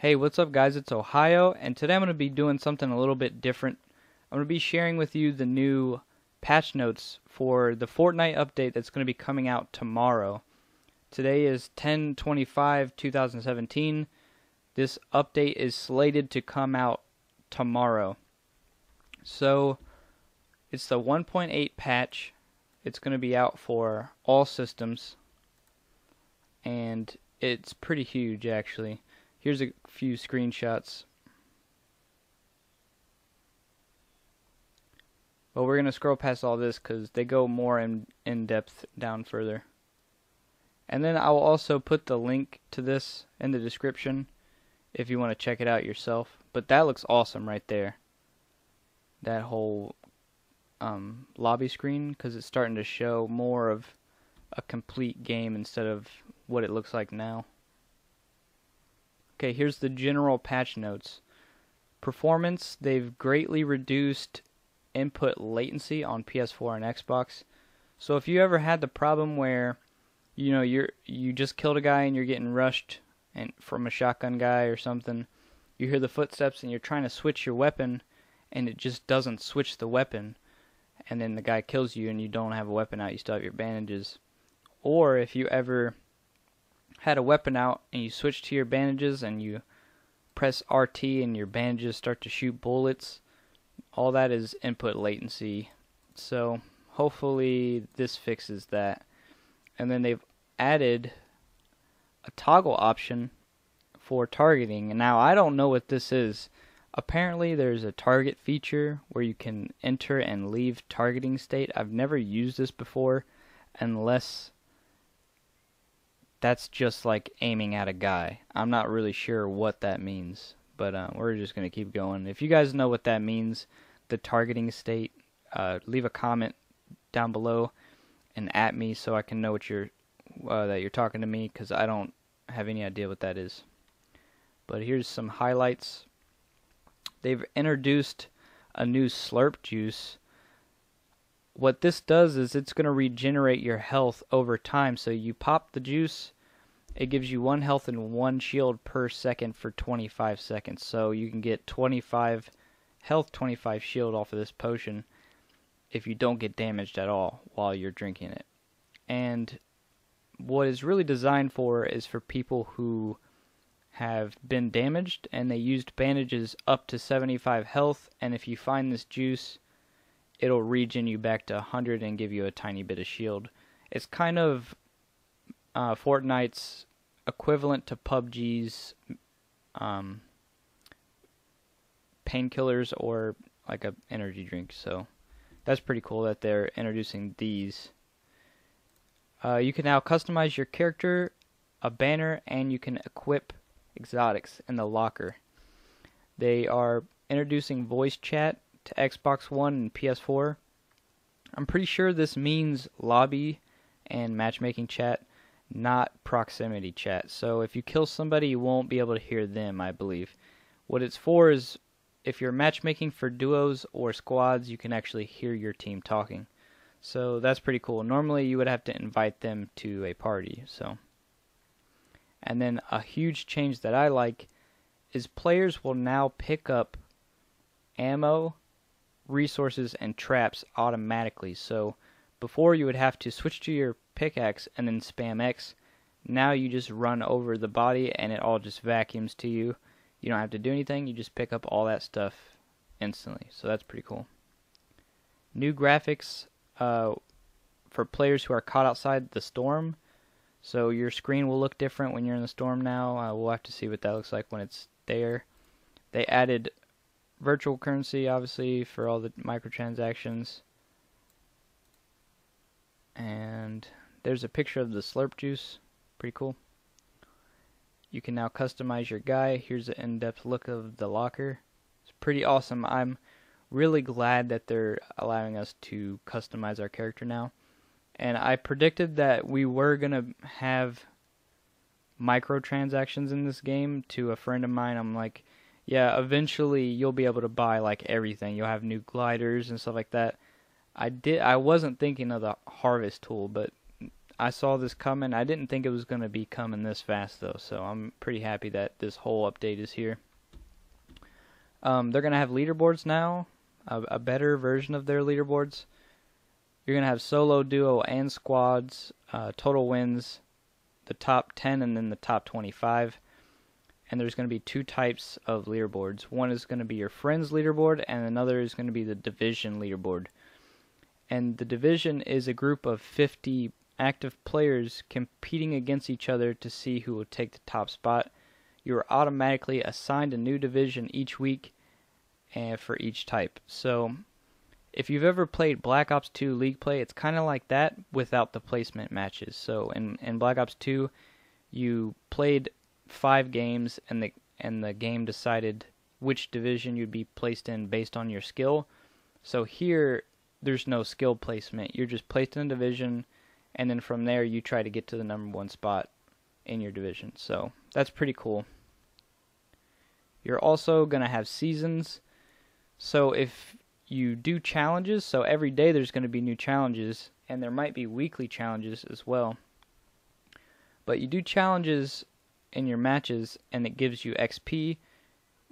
Hey, what's up guys? It's Ohio, and today I'm going to be doing something a little bit different. I'm going to be sharing with you the new patch notes for the Fortnite update that's going to be coming out tomorrow. Today is 10/25/2017. This update is slated to come out tomorrow. So, it's the 1.8 patch. It's going to be out for all systems, and it's pretty huge actually. Here's a few screenshots. But we're going to scroll past all this because they go more in depth down further. And then I will also put the link to this in the description if you want to check it out yourself. But that looks awesome right there. That whole lobby screen, because it's starting to show more of a complete game instead of what it looks like now. Okay, here's the general patch notes. Performance, they've greatly reduced input latency on PS4 and Xbox. So if you ever had the problem where you just killed a guy and you're getting rushed and from a shotgun guy or something, you hear the footsteps and you're trying to switch your weapon and it just doesn't switch the weapon, and then the guy kills you and you don't have a weapon out, you still have your bandages. Or if you ever had a weapon out and you switch to your bandages and you press RT and your bandages start to shoot bullets, all that is input latency. So hopefully this fixes that. And then they've added a toggle option for targeting. And now I don't know what this is. Apparently there's a target feature where you can enter and leave targeting state. I've never used this before, unless that's just like aiming at a guy. I'm not really sure what that means, but we're just going to keep going. If you guys know what that means, the targeting state, leave a comment down below and at me so I can know what that you're talking to me, because I don't have any idea what that is. But here's some highlights. They've introduced a new Slurp Juice. What this does is it's going to regenerate your health over time. So you pop the juice, it gives you 1 health and 1 shield per second for 25 seconds. So you can get 25 health, 25 shield off of this potion if you don't get damaged at all while you're drinking it. And what it's really designed for is for people who have been damaged and they used bandages up to 75 health, and if you find this juice, it'll regen you back to 100 and give you a tiny bit of shield. It's kind of Fortnite's equivalent to PUBG's painkillers or like a energy drink. So that's pretty cool that they're introducing these. You can now customize your character, a banner, and you can equip exotics in the locker. They are introducing voice chat to Xbox One and PS4. I'm pretty sure this means lobby and matchmaking chat, not proximity chat. So if you kill somebody, you won't be able to hear them, I believe. What it's for is if you're matchmaking for duos or squads, you can actually hear your team talking. So that's pretty cool. Normally you would have to invite them to a party. And then a huge change that I like is players will now pick up ammo, resources, and traps automatically. So before you would have to switch to your pickaxe and then spam X. Now you just run over the body and it all just vacuums to you. You don't have to do anything, you just pick up all that stuff instantly. So that's pretty cool. New graphics for players who are caught outside the storm. So your screen will look different when you're in the storm now. We'll have to see what that looks like when it's there. They added virtual currency, obviously, for all the microtransactions. And there's a picture of the Slurp Juice. Pretty cool. You can now customize your guy. Here's an in-depth look of the locker. It's pretty awesome. I'm really glad that they're allowing us to customize our character now. And I predicted that we were going to have microtransactions in this game. To a friend of mine, I'm like, yeah, eventually you'll be able to buy like everything. You'll have new gliders and stuff like that. I wasn't thinking of the harvest tool, but I saw this coming. I didn't think it was going to be coming this fast though, so I'm pretty happy that this whole update is here. They're going to have leaderboards now, a better version of their leaderboards. You're going to have solo, duo, and squads, total wins, the top 10, and then the top 25. And there's going to be two types of leaderboards. One is going to be your friends leaderboard, and another is going to be the division leaderboard. And the division is a group of 50 active players competing against each other to see who will take the top spot. You are automatically assigned a new division each week and for each type. So if you've ever played Black Ops 2 League Play, it's kind of like that without the placement matches. So in Black Ops 2, you played 5 games, and the game decided which division you'd be placed in based on your skill. So here, there's no skill placement. You're just placed in a division, and then from there, you try to get to the #1 spot in your division. So that's pretty cool. You're also going to have seasons. So if you do challenges, so every day there's going to be new challenges, and there might be weekly challenges as well. But you do challenges in your matches, and it gives you XP.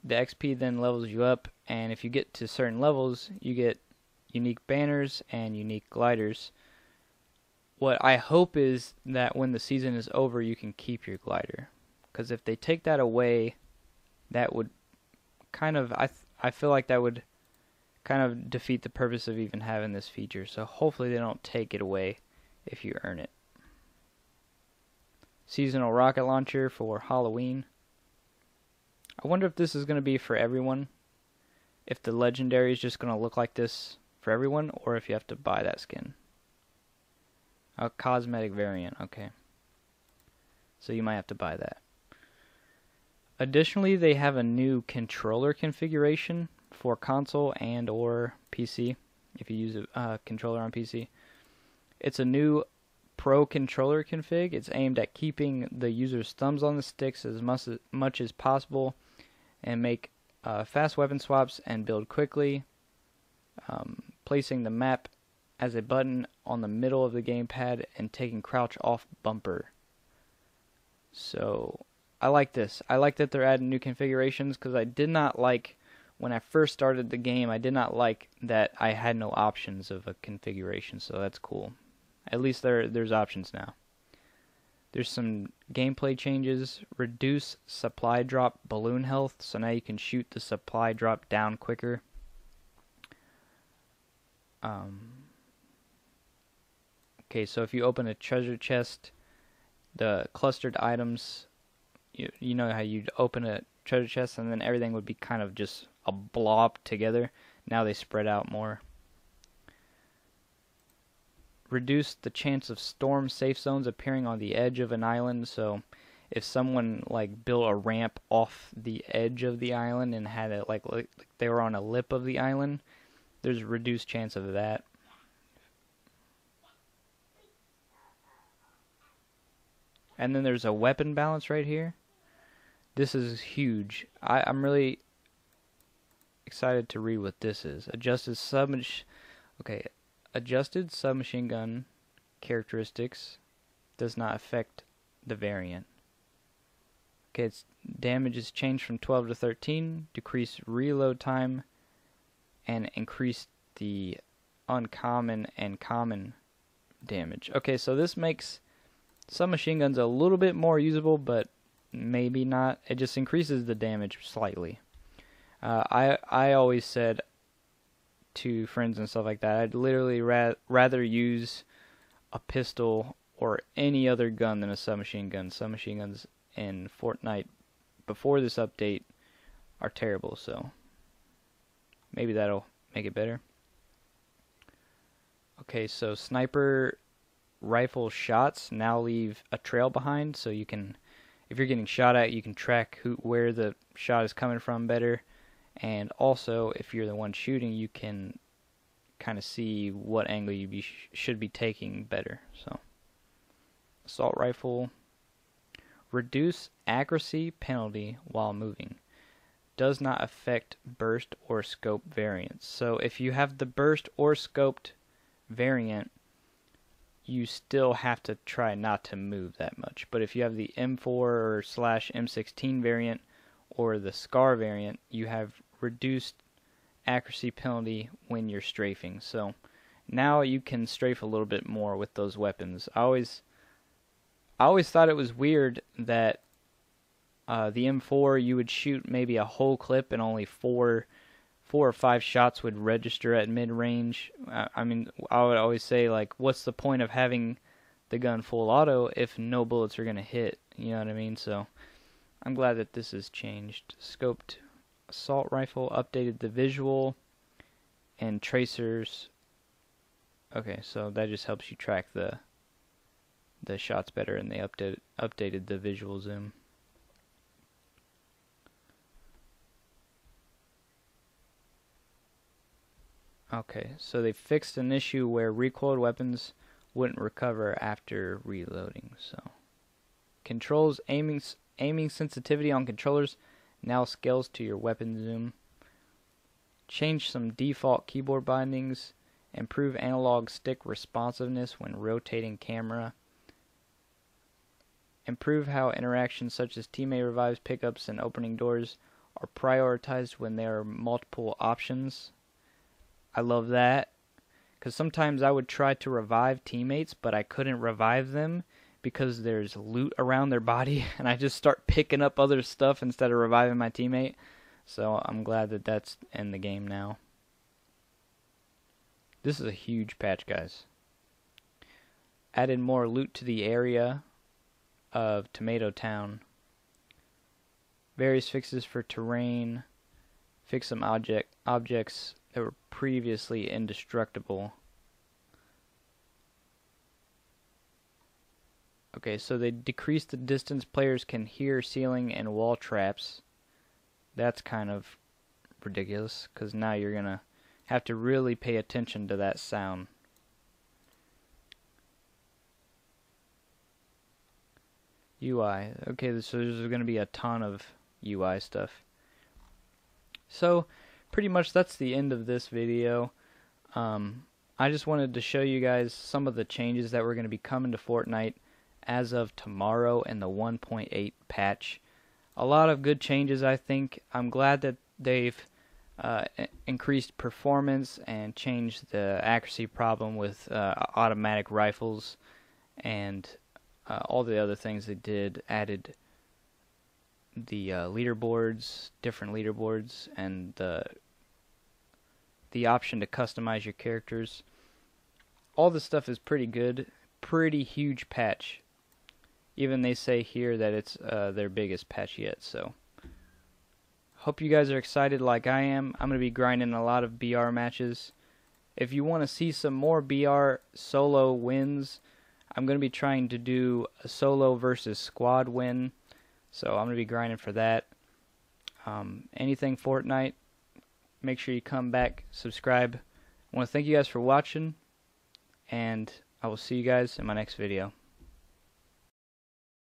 The XP then levels you up, and if you get to certain levels, you get unique banners and unique gliders. What I hope is that when the season is over, you can keep your glider. Because if they take that away, that would kind of, I feel like that would kind of defeat the purpose of even having this feature. So hopefully they don't take it away if you earn it. Seasonal rocket launcher for Halloween. I wonder if this is going to be for everyone. If the legendary is just going to look like this for everyone, or if you have to buy that skin. A cosmetic variant, okay. So you might have to buy that. Additionally, they have a new controller configuration for console and or PC, if you use a controller on PC. It's a new Pro controller config. It's aimed at keeping the user's thumbs on the sticks as much as possible, and make fast weapon swaps and build quickly. Placing the map as a button on the middle of the gamepad and taking crouch off bumper. So I like this. I like that they're adding new configurations, because I did not like, when I first started the game, I did not like that I had no options of a configuration, so that's cool. At least there's options now. There's some gameplay changes. Reduce supply drop balloon health, so now you can shoot the supply drop down quicker. Okay, so if you open a treasure chest, the clustered items, you know how you'd open a treasure chest and then everything would be kind of just a blob together. Now they spread out more. Reduce the chance of storm safe zones appearing on the edge of an island. So if someone like built a ramp off the edge of the island and had it like they were on a lip of the island, there's a reduced chance of that. And then there's a weapon balance right here. This is huge. I'm really excited to read what this is. Adjusted submachine gun characteristics does not affect the variant. Okay, its damage is changed from 12 to 13, decrease reload time, and increase the uncommon and common damage. Okay, so this makes submachine guns a little bit more usable, but maybe not. It just increases the damage slightly. I always said to friends and stuff like that, I'd literally rather use a pistol or any other gun than a submachine gun. Submachine guns in Fortnite before this update are terrible, so maybe that'll make it better. Okay, so sniper rifle shots now leave a trail behind, so you can, if you're getting shot at, you can track where the shot is coming from better. And also, if you're the one shooting, you can kind of see what angle you should be taking better. So, assault rifle. Reduce accuracy penalty while moving. Does not affect burst or scope variants. So, if you have the burst or scoped variant, you still have to try not to move that much. But if you have the M4 or /M16 variant or the SCAR variant, you have reduced accuracy penalty when you're strafing. So now you can strafe a little bit more with those weapons. I always thought it was weird that the M4 you would shoot maybe a whole clip and only four or five shots would register at mid-range. I mean, I would always say, like, what's the point of having the gun full auto if no bullets are going to hit? You know what I mean? So I'm glad that this has changed. Scoped assault rifle updated the visual and tracers. Okay, so that just helps you track the shots better, and they updated the visual zoom. Okay, so they fixed an issue where recoiled weapons wouldn't recover after reloading. So controls aiming sensitivity on controllers now scales to your weapon zoom. Change some default keyboard bindings. Improve analog stick responsiveness when rotating camera. Improve how interactions such as teammate revives, pickups, and opening doors are prioritized when there are multiple options. I love that, because sometimes I would try to revive teammates, but I couldn't revive them because there's loot around their body, and I just start picking up other stuff instead of reviving my teammate. So I'm glad that that's in the game now. This is a huge patch, guys. Added more loot to the area of Tomato Town. Various fixes for terrain. Fix some objects that were previously indestructible. Okay, so they decreased the distance players can hear ceiling and wall traps. That's kind of ridiculous, because now you're going to have to really pay attention to that sound. UI. Okay, so there's going to be a ton of UI stuff. So pretty much that's the end of this video. I just wanted to show you guys some of the changes that were going to be coming to Fortnite as of tomorrow in the 1.8 patch. A lot of good changes, I think. I'm glad that they've increased performance and changed the accuracy problem with automatic rifles, and all the other things they did. Added the leaderboards, different leaderboards, and the option to customize your characters. All this stuff is pretty good. Pretty huge patch. Even they say here that it's their biggest patch yet. So hope you guys are excited like I am. I'm going to be grinding a lot of BR matches. If you want to see some more BR solo wins, I'm going to be trying to do a solo versus squad win. So I'm going to be grinding for that. Anything Fortnite, make sure you come back, subscribe. I want to thank you guys for watching, and I will see you guys in my next video.